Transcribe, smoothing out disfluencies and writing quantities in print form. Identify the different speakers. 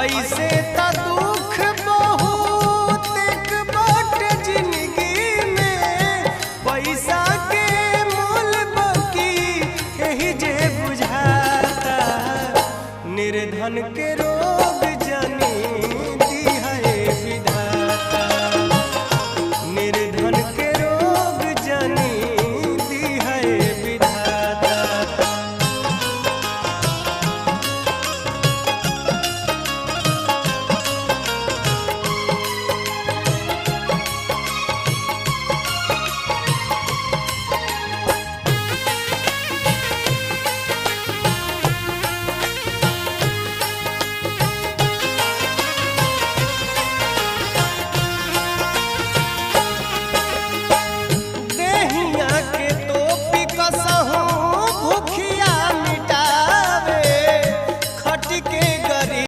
Speaker 1: ऐसे त दुख बहुत एक बाट जिंदगी में, पैसा के मोल बकी यही जे बुझाता। निर्धन के रोग जानी